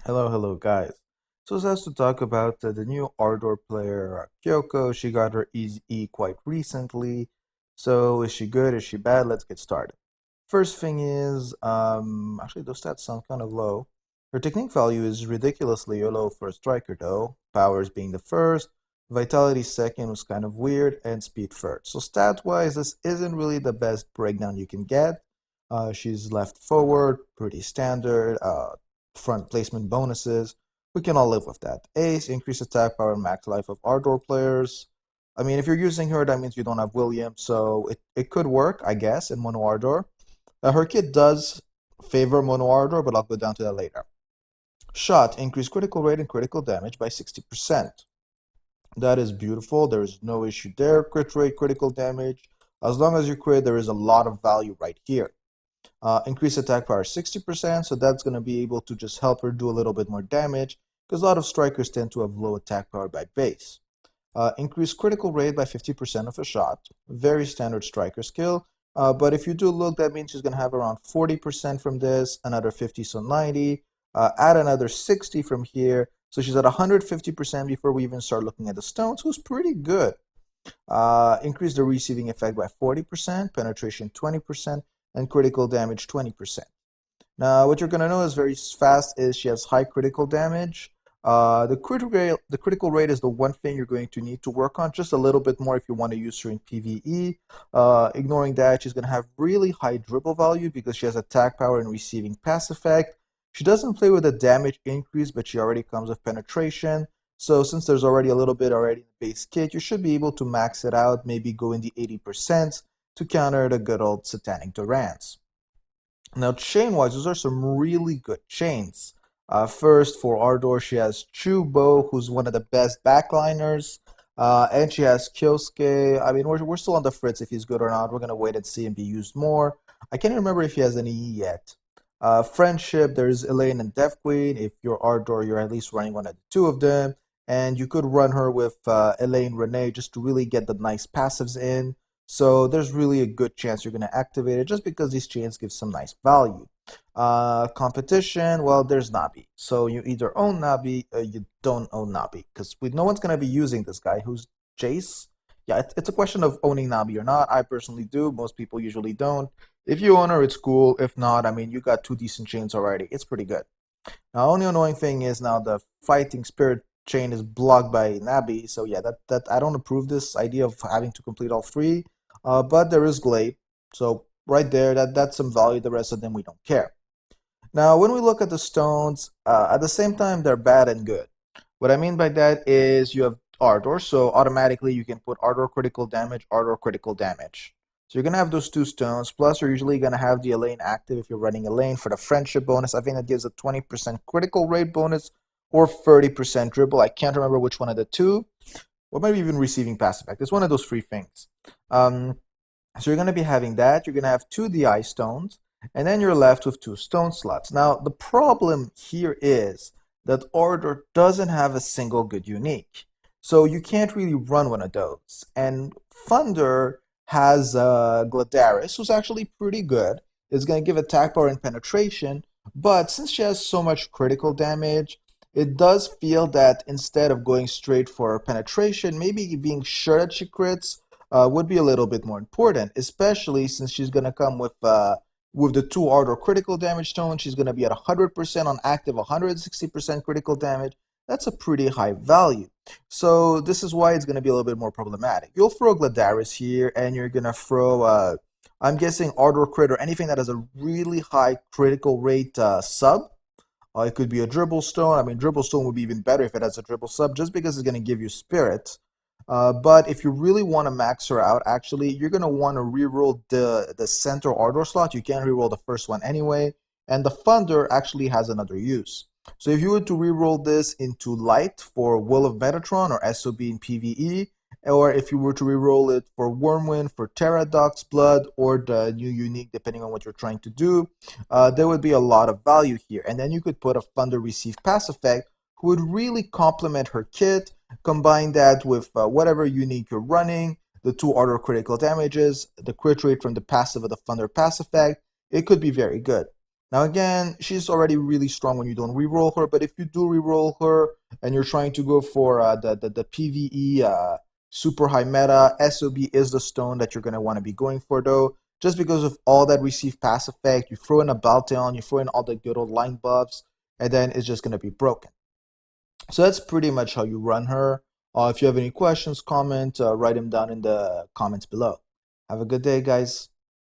Hello, guys. So it's us to talk about the new Ardor player, Kyoko. She got her E quite recently. So is she good? Is she bad? Let's get started. First thing is, actually those stats sound kind of low. Her technique value is ridiculously low for a striker though. Powers being the first, Vitality second was kind of weird, and Speed third. So stat-wise, this isn't really the best breakdown you can get. She's left forward, pretty standard. Front placement bonuses. We can all live with that. Ace, increased attack power and max life of Ardor players. I mean, if you're using her, that means you don't have William, so it could work, I guess, in Mono Ardor. Her kit does favor Mono Ardor, but I'll go down to that later. Shot, increase critical rate and critical damage by 60%. That is beautiful. There is no issue there. Crit rate, critical damage. As long as you crit, there is a lot of value right here. Increase attack power 60%, so that's going to be able to just help her do a little bit more damage, because a lot of strikers tend to have low attack power by base. Increase critical rate by 50% of a shot, very standard striker skill, but if you do look, that means she's going to have around 40% from this, another 50, so 90, add another 60 from here, so she's at 150% before we even start looking at the stones, who's pretty good. Increase the receiving effect by 40%, penetration 20%, and critical damage 20%. Now, what you're going to notice very fast is she has high critical damage. The critical rate is the one thing you're going to need to work on just a little bit more if you want to use her in PvE. Ignoring that, she's going to have really high dribble value because she has attack power and receiving pass effect. She doesn't play with a damage increase, but she already comes with penetration. So since there's already a little bit already in the base kit, you should be able to max it out, maybe go in the 80% to counter the good old Satanic Durants. Now, chain-wise, those are some really good chains. First, for Ardor, she has Chubo, who's one of the best backliners. And she has Kyosuke. I mean, we're still on the fritz if he's good or not. We're going to wait and see him be used more. I can't remember if he has any E yet. Friendship, there's Elaine and Death Queen. If you're Ardor, you're at least running one of the two of them. And you could run her with Elaine Renee just to really get the nice passives in. So there's really a good chance you're going to activate it just because these chains give some nice value. Competition, well, there's Nabi. So you either own Nabi or you don't own Nabi because no one's going to be using this guy who's Jace. Yeah, it's a question of owning Nabi or not. I personally do. Most people usually don't. If you own her, it's cool. If not, I mean, you got two decent chains already. It's pretty good. Now, only annoying thing is now the fighting spirit chain is blocked by Nabi. So yeah, that I don't approve this idea of having to complete all three. But there is Glade. So right there, that's some value. The rest of them we don't care. Now, when we look at the stones, at the same time, they're bad and good. What I mean by that is you have Ardor, so automatically you can put Ardor critical damage, Ardor critical damage. So you're going to have those two stones, plus you're usually going to have the Elaine active if you're running Elaine for the friendship bonus. I think that gives a 20% critical rate bonus or 30% dribble. I can't remember which one of the two. Or maybe even receiving pass effect. It's one of those three things. So you're going to be having that. You're going to have two DI stones, and then you're left with two stone slots. Now, the problem here is that Ardor doesn't have a single good unique. So you can't really run one of those. And Thunder has Gladaris, who's actually pretty good. It's going to give attack power and penetration, but since she has so much critical damage, it does feel that instead of going straight for penetration, maybe being sure that she crits would be a little bit more important, especially since she's going to come with the two Ardor critical damage stones. She's going to be at 100% on active, 160% critical damage. That's a pretty high value. So this is why it's going to be a little bit more problematic. You'll throw Gladaris here, and you're going to throw, I'm guessing, Ardor crit or anything that has a really high critical rate sub. It could be a dribble stone. I mean, dribble stone would be even better if it has a dribble sub, just because it's going to give you spirit. But if you really want to max her out, actually, you're going to want to reroll the center Ardor slot. You can't reroll the first one anyway. And the Thunder actually has another use. So if you were to reroll this into Light for Will of Metatron or SOB in PvE, or if you were to reroll it for Wormwind, for Pterodac's Blood, or the new unique, depending on what you're trying to do, there would be a lot of value here. And then you could put a Thunder Receive Pass effect, who would really complement her kit. Combine that with whatever unique you're running, the two Ardor critical damages, the crit rate from the passive of the Thunder pass effect. It could be very good. Now again, she's already really strong when you don't reroll her, but if you do reroll her and you're trying to go for the PvE super high meta, SOB is the stone that you're going to want to be going for though, just because of all that receive pass effect. You throw in a Balteon, you throw in all the good old line buffs, and then it's just going to be broken. So that's pretty much how you run her. If you have any questions, comment, write them down in the comments below. Have a good day, guys.